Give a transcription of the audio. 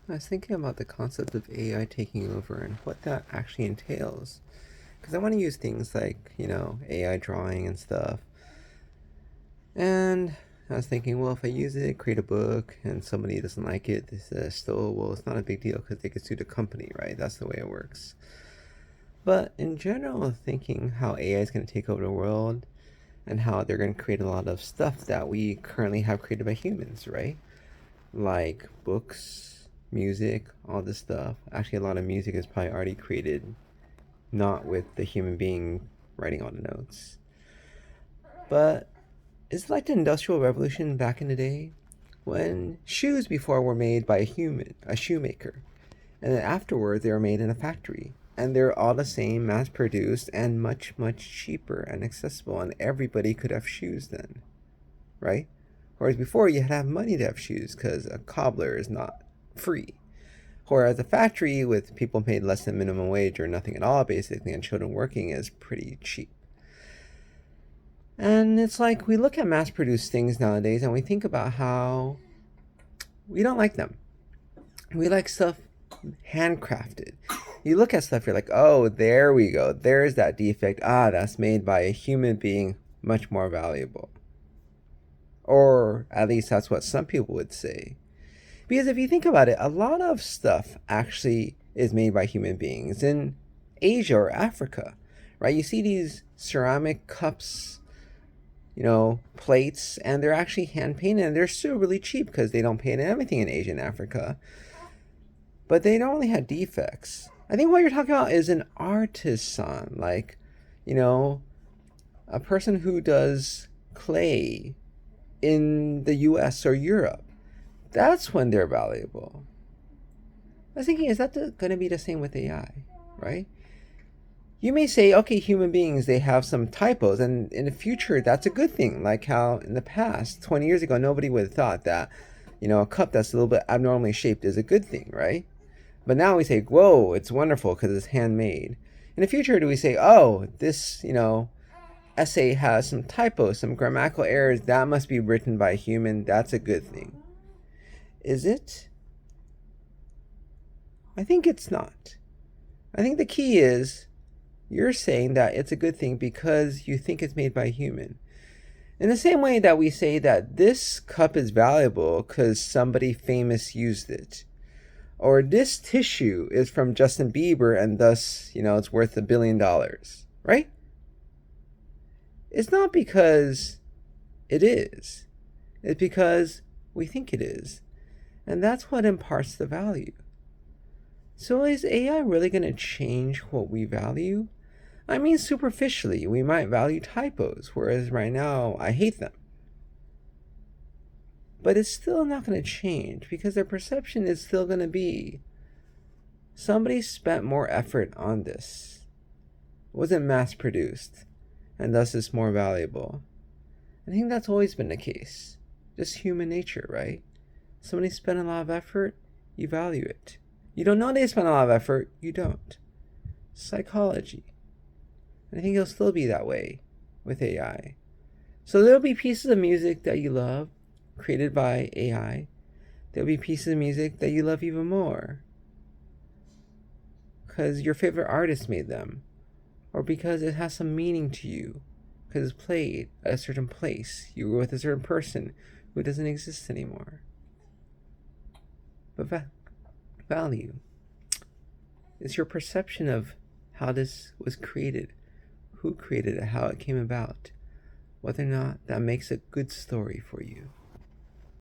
I was thinking about the concept of AI taking over and what that actually entails. Because I want to use things like, AI drawing and stuff. And I was thinking, well, if I use it, create a book, and somebody doesn't like it, they say, still, well, it's not a big deal because they could sue the company, right? That's the way it works. But in general, thinking how AI is going to take over the world and how they're going to create a lot of stuff that we currently have created by humans, right? Like books, music, all this stuff. Actually, a lot of music is probably already created, not with the human being writing all the notes. But it's like the Industrial Revolution back in the day when shoes before were made by a human, a shoemaker, and then afterward they were made in a factory. And they're all the same, mass produced, and much, much cheaper and accessible, and everybody could have shoes then, right? Whereas before you had to have money to have shoes because a cobbler is not free. Whereas a factory with people paid less than minimum wage or nothing at all, basically, and children working is pretty cheap. And it's like we look at mass produced things nowadays and we think about how we don't like them. We like stuff handcrafted. You look at stuff, you're like, oh, there we go. There's that defect. Ah, that's made by a human being, much more valuable. Or at least that's what some people would say. Because if you think about it, a lot of stuff actually is made by human beings in Asia or Africa, right? You see these ceramic cups, plates, and they're actually hand painted and they're still really cheap because they don't paint everything in Asia and Africa. But they don't really have defects. I think what you're talking about is an artisan, like, a person who does clay in the US or Europe. That's when they're valuable. I was thinking, is that going to be the same with AI, right? You may say, okay, human beings, they have some typos, and in the future, that's a good thing. Like how in the past, 20 years ago, nobody would have thought that, a cup that's a little bit abnormally shaped is a good thing, right? But now we say, whoa, it's wonderful because it's handmade. In the future, do we say, oh, this, essay has some typos, some grammatical errors, that must be written by a human, that's a good thing? Is it? I think it's not. I think the key is you're saying that it's a good thing because you think it's made by a human. In the same way that we say that this cup is valuable because somebody famous used it. Or this tissue is from Justin Bieber and thus, it's worth $1 billion, right? It's not because it is. It's because we think it is. And that's what imparts the value. So is AI really going to change what we value? I mean, superficially, we might value typos, whereas right now, I hate them. But it's still not going to change because their perception is still going to be somebody spent more effort on this. It wasn't mass produced, and thus it's more valuable. I think that's always been the case. Just human nature, right? Somebody spent a lot of effort, you value it. You don't know they spent a lot of effort, you don't. Psychology. And I think it'll still be that way with AI. So there'll be pieces of music that you love, created by AI. There'll be pieces of music that you love even more because your favorite artist made them, or because it has some meaning to you, because it's played at a certain place. You were with a certain person who doesn't exist anymore. But value is your perception of how this was created, who created it, how it came about, whether or not that makes a good story for you.